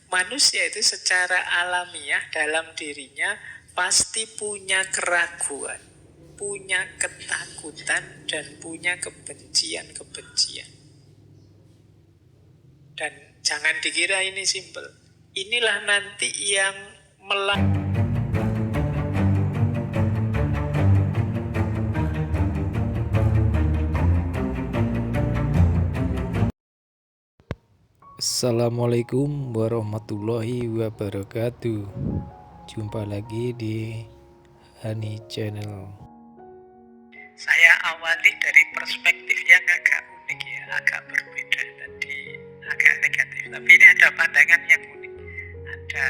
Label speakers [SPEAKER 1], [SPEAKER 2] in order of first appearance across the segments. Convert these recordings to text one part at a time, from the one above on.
[SPEAKER 1] Manusia itu secara alamiah dalam dirinya pasti punya keraguan, punya ketakutan, dan punya kebencian-kebencian. Dan jangan dikira ini simpel. Inilah nanti yang
[SPEAKER 2] Assalamualaikum warahmatullahi wabarakatuh. Jumpa lagi di Hani Channel.
[SPEAKER 1] Saya awali dari perspektif yang agak unik ya, agak berbeda tadi, agak negatif. Tapi ini ada pandangan yang unik. Ada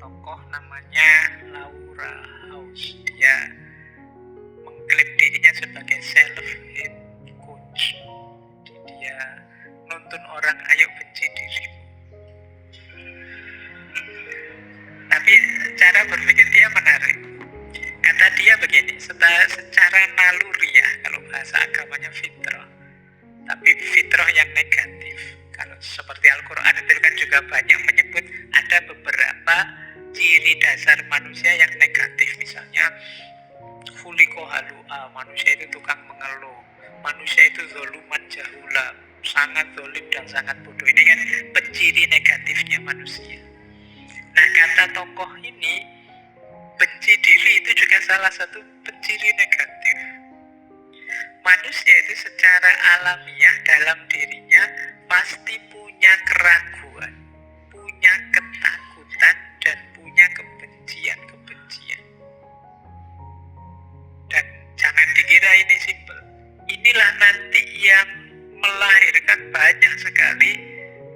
[SPEAKER 1] tokoh namanya Laura House. Dia mengklaim dirinya sebagai self-help coach. Dia nuntun orang, ayo benci dirimu. Tapi cara berpikir dia menarik. Kata dia begini, secara naluriah, kalau bahasa agamanya fitrah, tapi fitrah yang negatif. Kalau seperti Al-Quran itu kan juga banyak menyebut ada beberapa ciri dasar manusia yang negatif. Misalnya khuliqa halu'a, manusia itu tukang mengeluh, manusia itu zoluman jahula, sangat zolim dan sangat bodoh. Ini kan penciri negatifnya manusia. Nah, kata tokoh ini, benci diri itu juga salah satu penciri negatif. Manusia itu secara alamiah dalam dirinya pasti punya keraguan, punya ketakutan, dan punya kebencian-kebencian. Dan jangan dikira ini simpel. Inilah nanti yang melahirkan banyak sekali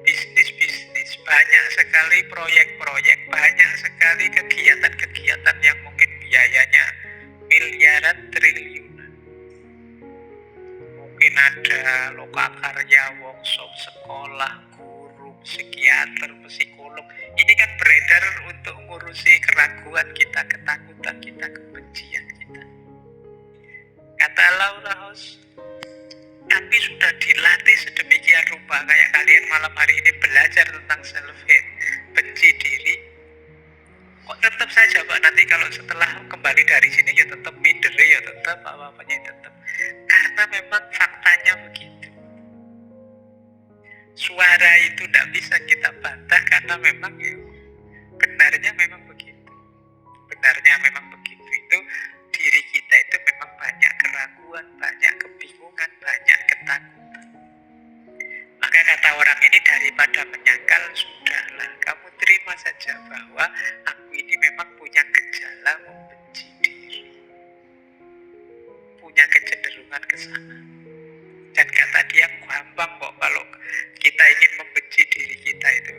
[SPEAKER 1] bisnis-bisnis, banyak sekali proyek-proyek, banyak sekali kegiatan-kegiatan yang mungkin biayanya miliaran, triliunan. Mungkin ada lokakarya, workshop, sekolah, guru, psikiater, psikolog. Ini kan beredar untuk ngurusi keraguan kita, ketakutan kita, kebencian kita. Kata Laura House, tapi sudah dilatih sedemikian rupa, kayak kalian malam hari ini belajar tentang self-hate, benci diri, kok tetap saja Pak, nanti kalau setelah kembali dari sini ya tetap minder, ya tetap apa-apanya tetap. Karena memang faktanya begitu. Suara itu tidak bisa kita bantah karena memang ya, benarnya memang begitu. Benarnya memang begitu. Itu diri kita itu memang banyak keraguan, banyak kebingungan, banyak ketakutan. Maka kata orang ini, daripada menyangkal, sudahlah, kamu terima saja bahwa aku ini memang punya gejala membenci diri, punya kecenderungan ke sana. Dan kata dia, gampang kok kalau kita ingin membenci diri kita itu.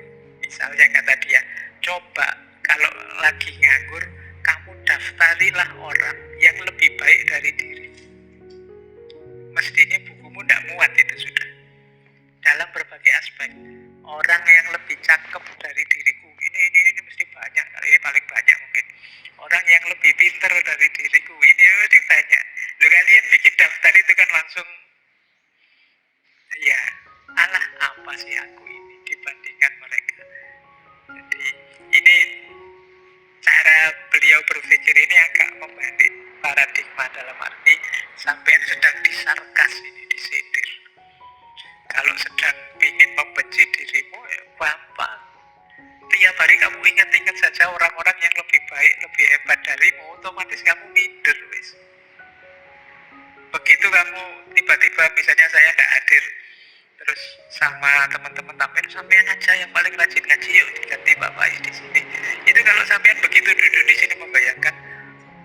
[SPEAKER 1] Misalnya kata dia, coba kalau lagi nganggur, kamu daftarilah orang yang lebih baik dari diri. Mestinya bukumu tidak muat itu sudah. Dalam berbagai aspek, orang yang lebih cakep dari diriku, ini mesti banyak, ini paling banyak mungkin. Orang yang lebih pintar dari diriku, ini mesti banyak. Loh, kalian bikin daftar itu kan langsung, ya, alah apa sih aku ini dibandingkan mereka. Jadi ini cara beliau berpikir ini agak membalik paradigma, dalam arti sampean sedang disarkas ini, disindir. Kalau sedang ingin membenci dirimu, ya gampang. Tiap hari kamu ingat-ingat saja orang-orang yang lebih baik, lebih hebat darimu, otomatis kamu minder, wis. Begitu kamu tiba-tiba, misalnya saya nggak hadir, terus sama teman-teman sampean aja yang paling rajin ngaji, yuk diganti Pak Faiz di sini. Itu kalau sampean begitu duduk di sini membayangkan,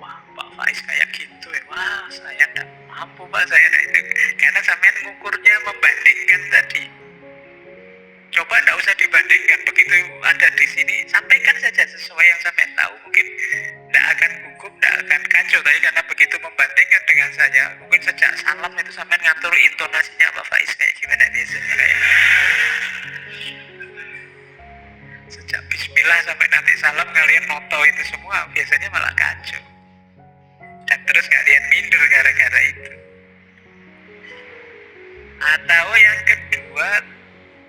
[SPEAKER 1] wah Pak Faiz kayak gitu ya, wah saya nggak mampu Pak, saya itu. Karena sampean ngukurnya membandingkan tadi. Coba nggak usah dibandingkan, begitu ada di sini sampaikan saja sesuai yang sampean tahu, mungkin nggak akan gugup, nggak akan kacau. Tapi karena begitu membandingkan dengan saya, mungkin sejak salam itu sampean ngatur intonasinya Pak Faiz kayak gimana biasanya, kayak sejak bismillah sampai nanti salam kalian noto itu semua, biasanya malah kacau. Dan terus kalian minder gara-gara itu. Atau yang kedua,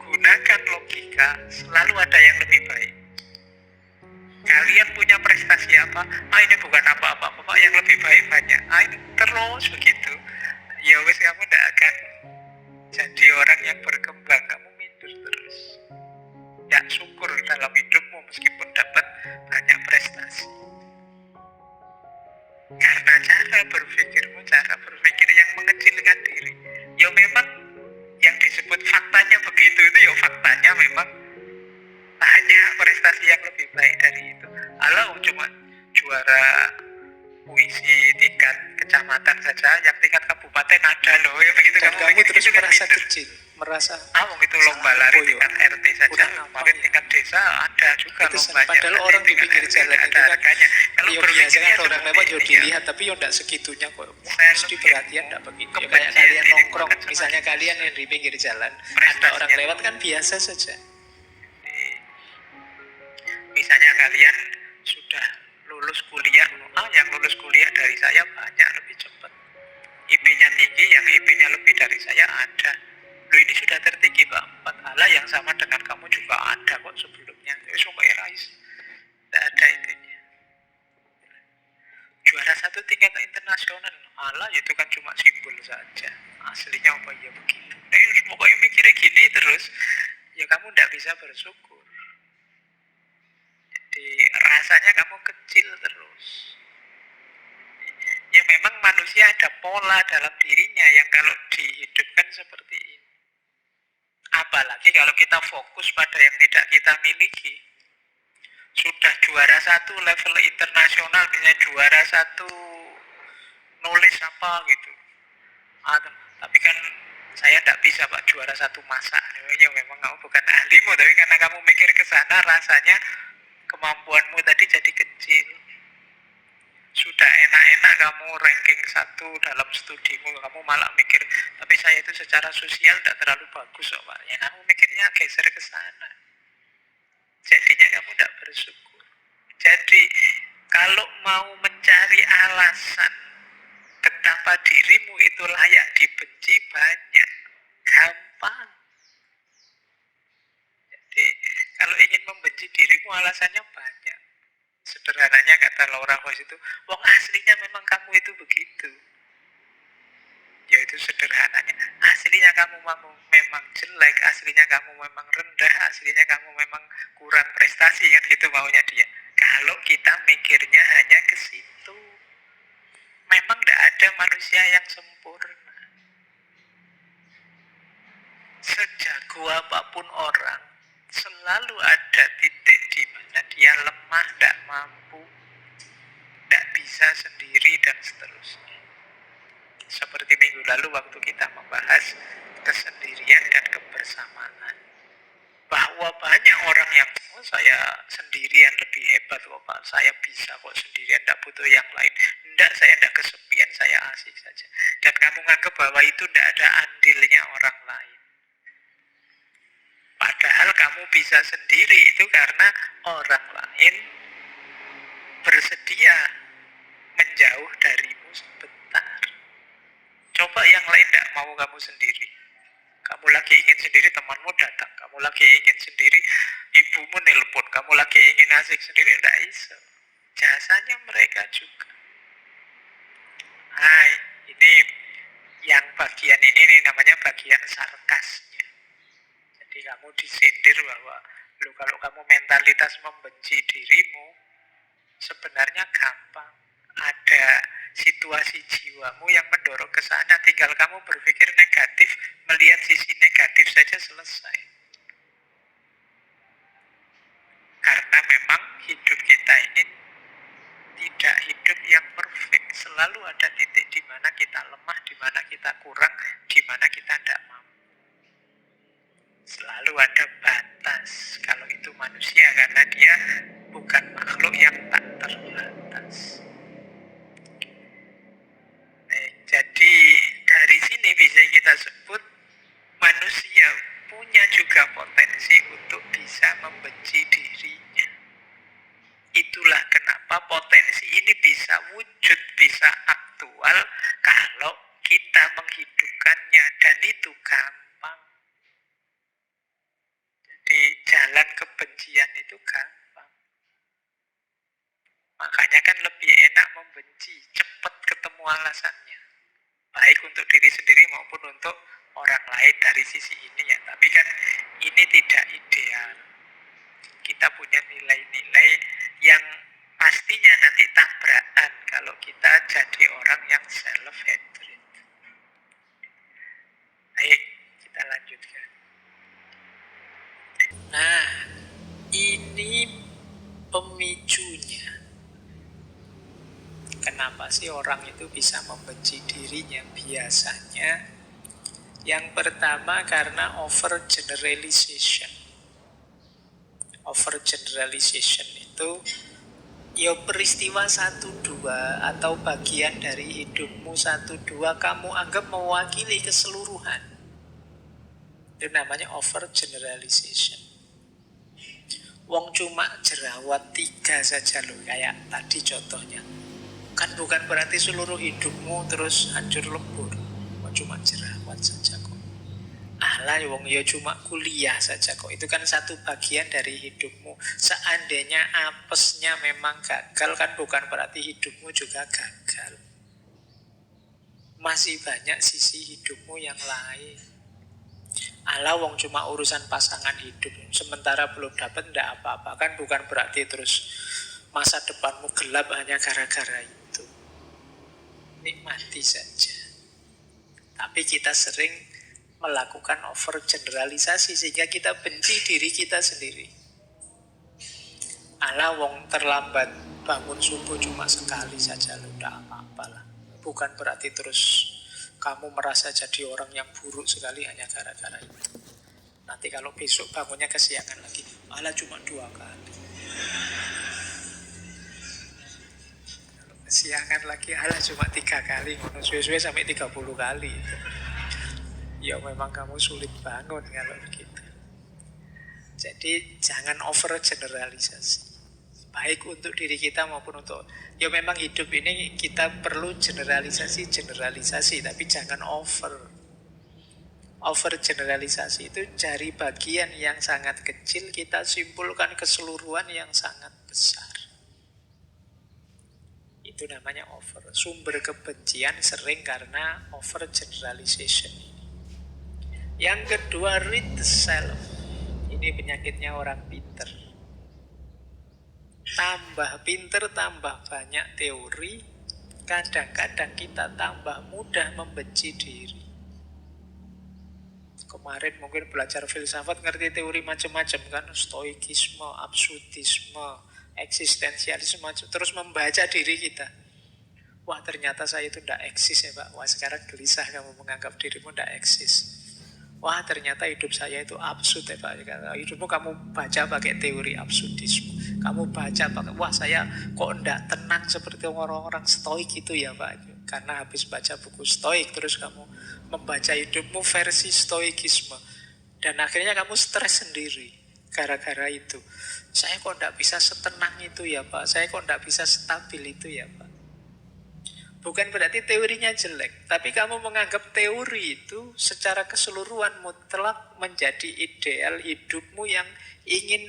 [SPEAKER 1] gunakan logika, selalu ada yang lebih baik. kalian punya prestasi apa, ini bukan apa-apa, bapak yang lebih baik banyak, ini terus begitu. Ya wes, kamu tidak akan jadi orang yang berkembang, kamu minder terus. Ya syukur dalam hidupmu meskipun dapat banyak prestasi, karena cara berpikir yang mengecilkan diri. Ya memang yang disebut faktanya begitu, itu ya faktanya memang hanya prestasi yang lebih baik dari itu. Alah, cuma juara puisi tingkat kecamatan saja, yang tingkat kabupaten ada loh, ya begitu.
[SPEAKER 2] Dan kamu terus
[SPEAKER 1] kan
[SPEAKER 2] merasa
[SPEAKER 1] gitu.
[SPEAKER 2] kecil, merasa
[SPEAKER 1] Itu lomba lari tingkat RT saja,
[SPEAKER 2] kurang apa
[SPEAKER 1] mungkin tingkat desa ada juga
[SPEAKER 2] itu
[SPEAKER 1] lombanya.
[SPEAKER 2] padahal orang di pinggir jalan itu kan
[SPEAKER 1] harganya. Kalau
[SPEAKER 2] ya
[SPEAKER 1] berpikirnya
[SPEAKER 2] biasa kan orang lewat ya
[SPEAKER 1] seperti ini,
[SPEAKER 2] dilihat, tapi ya tidak segitunya kok. Mesti perhatian tidak begitu. Ya kayak kalian nongkrong, misalnya kalian yang di pinggir jalan, ada orang lewat kan biasa saja.
[SPEAKER 1] Misalnya kalian sudah lulus kuliah, yang lulus kuliah dari saya banyak, lebih cepat. IP-nya tinggi, yang IP-nya lebih dari saya ada. Loh, ini sudah tertinggi Pak, 4 ala yang sama dengan kamu juga ada kok sebelumnya. Supaya rais, tidak ada itunya. Juara 1 tingkat internasional, ala itu kan cuma simbol saja. Aslinya apa ya begitu. Pokoknya mikirnya gini terus, ya kamu tidak bisa bersyukur. Jadi rasanya kamu kecil terus. Ya memang manusia ada pola dalam dirinya yang kalau dihidupkan seperti ini. Apalagi kalau kita fokus pada yang tidak kita miliki. Sudah juara 1 level internasional, misalnya juara 1 nulis apa gitu. Tapi kan saya tidak bisa Pak juara 1 masak. Ya memang kamu bukan ahlimu, tapi karena kamu mikir ke sana, rasanya kemampuanmu tadi jadi kecil. Sudah enak-enak kamu ranking 1 dalam studimu, kamu malah mikir, tapi saya itu secara sosial tidak terlalu bagus kok Pak. Ya kamu mikirnya geser ke sana. Jadinya kamu tidak bersyukur. Jadi kalau mau mencari alasan betapa dirimu itu layak dibenci, banyak, gampang. Jadi kalau ingin membenci dirimu alasannya banyak. Sederhananya kata Laura House itu, wong aslinya memang kamu itu begitu. Yaitu sederhananya, aslinya kamu memang jelek, aslinya kamu memang rendah, aslinya kamu memang kurang prestasi, kan gitu maunya dia. Kalau kita mikirnya hanya ke situ, memang tidak ada manusia yang sempurna. Sejago apapun orang, selalu ada titik di mana dia lemah, tidak mampu, tidak bisa sendiri, dan seterusnya. Seperti minggu lalu waktu kita membahas kesendirian dan kebersamaan, bahwa banyak orang yang saya sendirian lebih hebat kok Pak, saya bisa kok sendirian, tidak butuh yang lain. Tidak, saya tidak kesepian, saya asik saja. Dan kamu menganggap bahwa itu tidak ada andilnya orang lain. Padahal kamu bisa sendiri itu karena orang lain bersedia menjauh darimu sebentar. Coba yang lain tidak mau kamu sendiri. Kamu lagi ingin sendiri, temanmu datang. Kamu lagi ingin sendiri, ibumu nelpon. Kamu lagi ingin asik sendiri, tidak bisa. Jasanya mereka juga. Ini yang bagian ini nih, namanya bagian sarkasnya. Jadi kamu disindir bahwa kalau kamu mentalitas membenci dirimu, sebenarnya gampang. Ada situasi jiwamu yang mendorong ke sana, tinggal kamu berpikir negatif, melihat sisi negatif saja selesai. Karena memang hidup kita ini tidak hidup yang perfect, selalu ada titik di mana kita lemah, di mana kita kurang, di mana kita tidak mampu. Selalu ada batas. Kalau itu manusia, karena dia bukan makhluk yang tak terbatas. Jadi dari sini bisa kita sebut manusia punya juga potensi untuk bisa membenci dirinya. Itulah kenapa potensi ini bisa wujud, bisa aktual kalau kita menghidupkannya, dan itu gampang. Jadi jalan kebencian itu gampang. Makanya kan lebih enak membenci, cepat ketemu alasannya. Baik untuk diri sendiri maupun untuk orang lain dari sisi ini ya. Tapi kan ini tidak ideal. Kita punya nilai-nilai yang pastinya nanti tabrakan kalau kita jadi orang yang self-hatred. Baik, kita lanjutkan.
[SPEAKER 2] Nah, ini pemicunya. Kenapa sih orang itu bisa membenci dirinya? Biasanya yang pertama karena overgeneralization. Overgeneralization itu ya peristiwa 1-2 atau bagian dari hidupmu 1-2 kamu anggap mewakili keseluruhan. Itu namanya overgeneralization. Wong cuma jerawat 3 saja loh, kayak tadi contohnya. Kan bukan berarti seluruh hidupmu terus hancur lebur. Cuma jerawat saja kok. Alah wong ya cuma kuliah saja kok. Itu kan satu bagian dari hidupmu. Seandainya apesnya memang gagal kan bukan berarti hidupmu juga gagal. Masih banyak sisi hidupmu yang lain. Alah wong cuma urusan pasangan hidup, sementara belum dapat ndak apa-apa. Kan bukan berarti terus masa depanmu gelap hanya gara-gara itu. Nikmati saja. Tapi kita sering melakukan overgeneralisasi sehingga kita benci diri kita sendiri. Alah wong terlambat bangun subuh cuma sekali saja loh, ndak apa-apa lah. Bukan berarti terus kamu merasa jadi orang yang buruk sekali hanya gara-gara itu. Nanti kalau besok bangunnya kesiangan lagi, alah cuma 2 kali. Kalau kesiangan lagi, alah cuma 3 kali. Ngono suwe-suwe sampai 30 kali. Ya memang kamu sulit bangun kalau begitu. Jadi jangan overgeneralisasi. Baik untuk diri kita maupun untuk... Ya memang hidup ini kita perlu generalisasi, tapi jangan over. Overgeneralisasi itu dari bagian yang sangat kecil kita simpulkan keseluruhan yang sangat besar. Itu namanya over. Sumber kebencian sering karena overgeneralization ini. Yang kedua, read the self. Ini penyakitnya orang pinter. Tambah pinter, tambah banyak teori, kadang-kadang kita tambah mudah membenci diri. Kemarin mungkin belajar filsafat, ngerti teori macam-macam kan, stoikisme, absurdisme, eksistensialisme, terus membaca diri kita. Wah ternyata saya itu tidak eksis ya Pak. Wah sekarang gelisah kamu menganggap dirimu tidak eksis. Wah ternyata hidup saya itu absurd ya Pak. Hidupmu kamu baca pakai teori absurdisme. Kamu baca pakai, wah saya kok enggak tenang seperti orang-orang stoik itu ya Pak. Karena habis baca buku stoik terus kamu membaca hidupmu versi stoikisme. Dan akhirnya kamu stres sendiri gara-gara itu. Saya kok enggak bisa setenang itu ya Pak. Saya kok enggak bisa stabil itu ya Pak. Bukan berarti teorinya jelek, tapi kamu menganggap teori itu secara keseluruhan mutlak menjadi ideal hidupmu yang ingin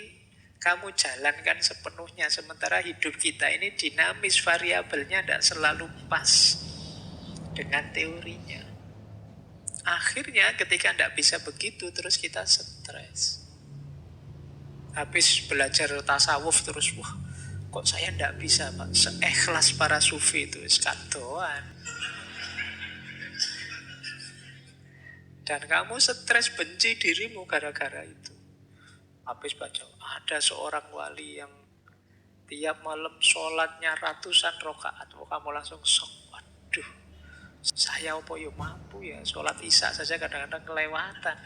[SPEAKER 2] kamu jalankan sepenuhnya. Sementara hidup kita ini dinamis, variabelnya tidak selalu pas dengan teorinya. Akhirnya ketika tidak bisa begitu, terus kita stres. Habis belajar tasawuf terus, wah kok saya tidak bisa Pak, seikhlas para sufi itu, skadoan. Dan kamu stres, benci dirimu gara-gara itu. Habis baca, ada seorang wali yang tiap malam sholatnya ratusan rakaat. Oh, kamu langsung sok, waduh, saya apa ya mampu ya, sholat isya saja kadang-kadang kelewatan.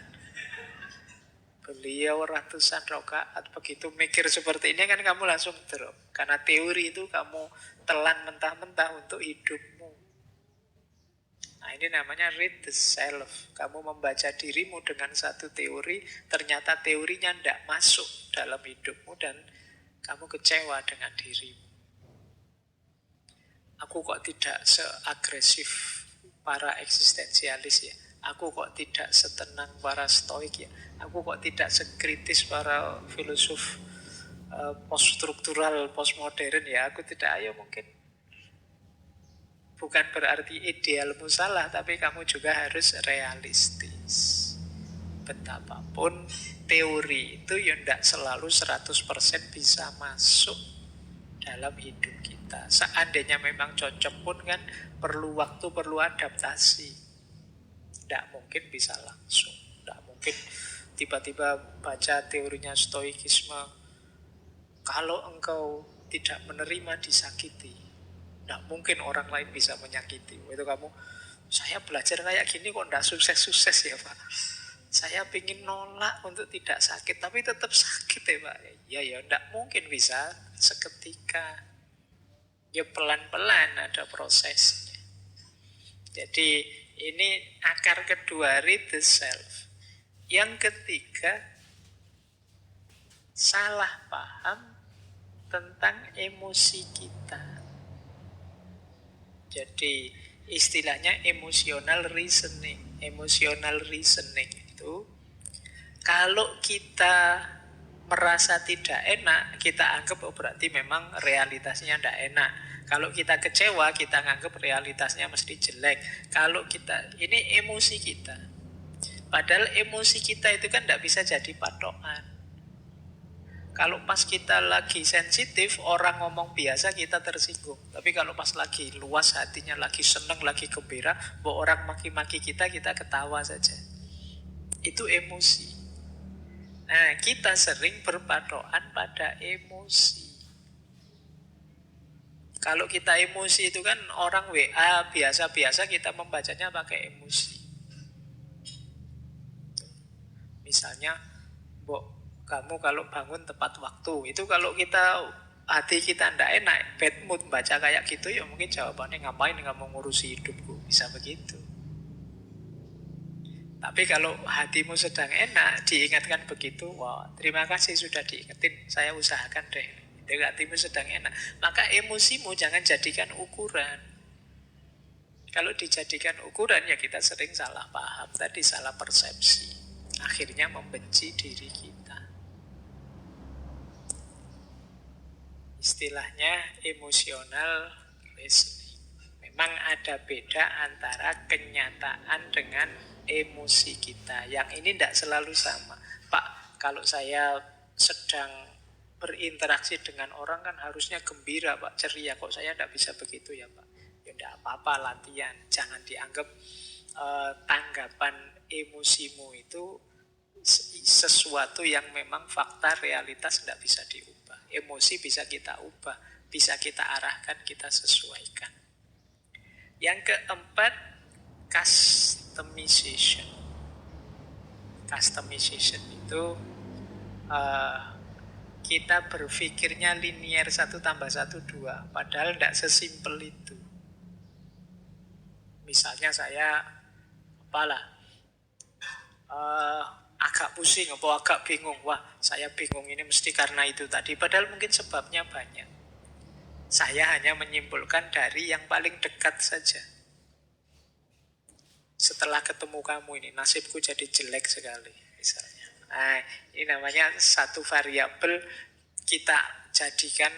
[SPEAKER 2] Beliau ratusan rakaat, begitu mikir seperti ini kan kamu langsung drop. Karena teori itu kamu telan mentah-mentah untuk hidupmu. Nah ini namanya read the self. Kamu membaca dirimu dengan satu teori, ternyata teorinya tidak masuk dalam hidupmu dan kamu kecewa dengan dirimu. Aku kok tidak seagresif para eksistensialis ya. Aku kok tidak setenang para stoik ya. Aku kok tidak sekritis para filosof post-struktural, postmodern ya aku tidak, ayo mungkin bukan berarti idealmu salah, tapi kamu juga harus realistis. Betapapun teori itu ya tidak selalu 100% bisa masuk dalam hidup kita. Seandainya memang cocok pun kan perlu waktu, perlu adaptasi. Tidak mungkin bisa langsung. Tidak mungkin tiba-tiba baca teorinya stoikisme, kalau engkau tidak menerima disakiti, tidak mungkin orang lain bisa menyakiti. Itu kamu, saya belajar kayak gini kok tidak sukses-sukses ya Pak. Saya ingin nolak untuk tidak sakit, tapi tetap sakit ya Pak. Ya tidak mungkin bisa seketika. Ya pelan-pelan ada prosesnya. Jadi ini akar kedua, read the self. Yang ketiga, salah paham tentang emosi kita. Jadi istilahnya emotional reasoning. Emotional reasoning itu kalau kita merasa tidak enak, kita anggap oh berarti memang realitasnya tidak enak. Kalau kita kecewa, kita anggap realitasnya mesti jelek. Kalau kita, ini emosi kita. Padahal emosi kita itu kan tidak bisa jadi patokan. Kalau pas kita lagi sensitif, orang ngomong biasa kita tersinggung. Tapi kalau pas lagi luas hatinya, lagi seneng, lagi gembira, bahwa orang maki-maki kita ketawa saja. Itu emosi. Nah, kita sering berpatokan pada emosi. Kalau kita emosi itu kan orang WA biasa-biasa kita membacanya pakai emosi. Misalnya, kamu kalau bangun tepat waktu, itu kalau kita hati kita tidak enak, bad mood, baca kayak gitu ya mungkin jawabannya ngapain kamu ngurusi hidupku, bisa begitu. Tapi kalau hatimu sedang enak, diingatkan begitu, wah terima kasih sudah diingetin, saya usahakan deh. Jadi hatimu sedang enak, maka emosimu jangan jadikan ukuran. Kalau dijadikan ukuran ya kita sering salah paham, tadi salah persepsi, akhirnya membenci diri kita. Istilahnya emotional reasoning. Memang ada beda antara kenyataan dengan emosi kita. Yang ini tidak selalu sama. Pak, kalau saya sedang berinteraksi dengan orang kan harusnya gembira Pak, ceria. Kok saya tidak bisa begitu ya Pak? Ya tidak apa-apa, latihan. Jangan dianggap tanggapan emosimu itu sesuatu yang memang fakta realitas tidak bisa diubah. Emosi bisa kita ubah, bisa kita arahkan, kita sesuaikan. Yang keempat, customization. Customization itu kita berpikirnya linear 1 tambah 1 2, padahal tidak sesimpel itu. Misalnya saya agak pusing atau agak bingung, wah saya bingung ini mesti karena itu tadi, padahal mungkin sebabnya banyak. Saya hanya menyimpulkan dari yang paling dekat saja. Setelah ketemu kamu ini nasibku jadi jelek sekali misalnya. Nah, ini namanya satu variabel kita jadikan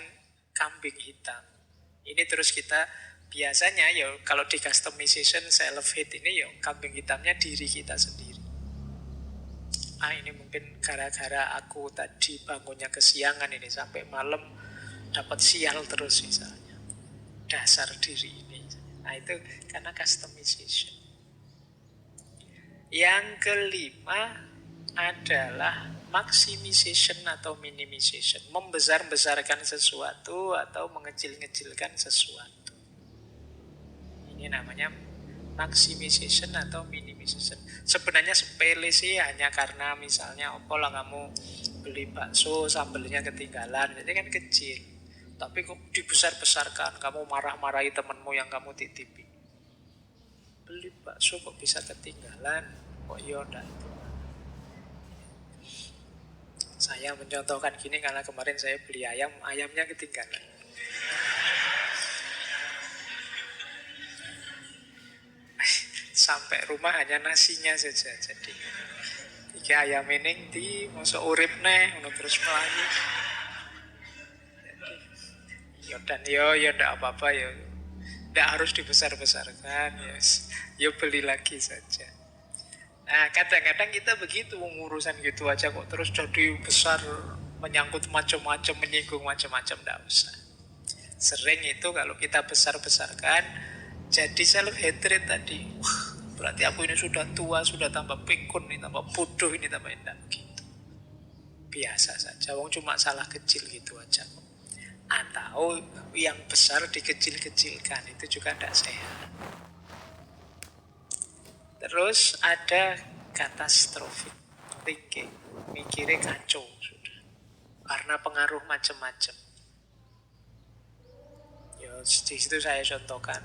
[SPEAKER 2] kambing hitam. Ini terus kita biasanya ya kalau di customization self-hate ini ya kambing hitamnya diri kita sendiri. Ini mungkin gara-gara aku tadi bangunnya kesiangan ini sampai malam dapat sial terus misalnya. Dasar diri ini. Nah itu karena customization. Yang kelima adalah maximization atau minimization. Membesar-besarkan sesuatu atau mengecil-ngecilkan sesuatu. Ini namanya maximization atau minimization. Sebenarnya sepele sih, hanya karena misalnya opolah kamu beli bakso sambelnya ketinggalan, jadi kan kecil. Tapi kok dibesar-besarkan, kamu marah-marahi temanmu yang kamu titipi. Beli bakso kok bisa ketinggalan, kok yaudah itu. Saya mencontohkan gini karena kemarin saya beli ayam, ayamnya ketinggalan. Sampai rumah hanya nasinya saja. Jadi iki ayam ini di masuk urip neh, terus melayu. dan yo ndak apa-apa yo. Ndak harus dibesar-besarkan, yes. Yo beli lagi saja. Nah, kadang-kadang kita begitu urusan gitu aja kok terus jadi besar, menyangkut macam-macam, menyinggung macam-macam, ndak usah. Sering itu kalau kita besar-besarkan jadi self hatred tadi. Wah, berarti aku ini sudah tua, sudah tambah pikun, ini tambah bodoh, ini tambah enggak gitu. Biasa saja, wong cuma salah kecil gitu aja kok. Atau yang besar dikecil-kecilkan, itu juga tidak sehat. Terus ada catastrophic thinking, mikirnya kacau sudah, karena pengaruh macam-macam. Ya, di situ saya contohkan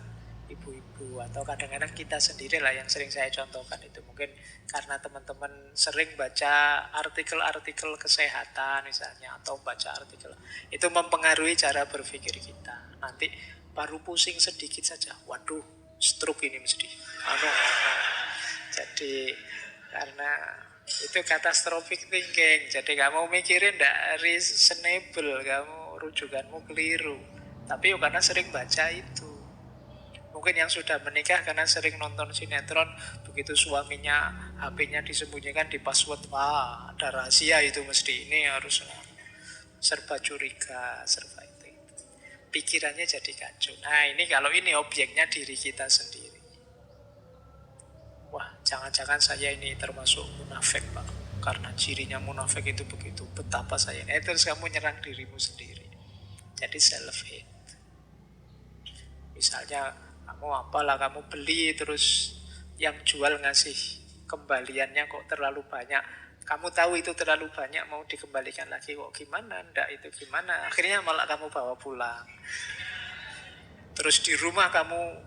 [SPEAKER 2] ibu-ibu atau kadang-kadang kita sendiri lah yang sering saya contohkan itu. Mungkin karena teman-teman sering baca artikel-artikel kesehatan misalnya, atau baca artikel, itu mempengaruhi cara berpikir kita. Nanti baru pusing sedikit saja, waduh, stroke ini mesti. Jadi karena itu catastrophic thinking. Jadi kamu mikirin tidak reasonable, kamu rujukanmu keliru. Tapi karena sering baca itu. Mungkin yang sudah menikah karena sering nonton sinetron, begitu suaminya HP-nya disembunyikan di password, wah ada rahasia itu mesti, ini harus serba curiga, serba itu. Pikirannya jadi kacau. Nah ini kalau ini objeknya diri kita sendiri. Wah jangan-jangan saya ini termasuk munafik Pak, karena cirinya munafik itu begitu, betapa saya ini. Terus kamu nyerang dirimu sendiri. Jadi self-hate. Misalnya kamu apalah, kamu beli terus yang jual ngasih kembaliannya kok terlalu banyak. Kamu tahu itu terlalu banyak, mau dikembalikan lagi kok gimana, ndak itu gimana. Akhirnya malah kamu bawa pulang. Terus di rumah kamu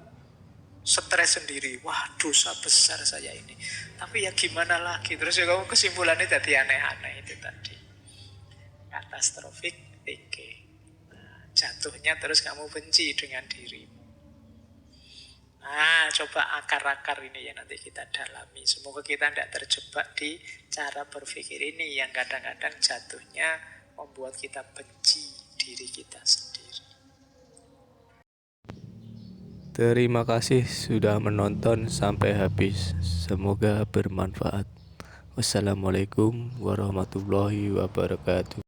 [SPEAKER 2] stres sendiri, wah dosa besar saya ini. Tapi ya gimana lagi, terus ya kamu kesimpulannya jadi aneh-aneh itu tadi. Catastrophic thinking. Nah, jatuhnya terus kamu benci dengan dirimu. Nah, coba akar-akar ini ya nanti kita dalami. Semoga kita tidak terjebak di cara berpikir ini yang kadang-kadang jatuhnya membuat kita benci diri kita sendiri.
[SPEAKER 3] Terima kasih sudah menonton sampai habis. Semoga bermanfaat. Wassalamualaikum warahmatullahi wabarakatuh.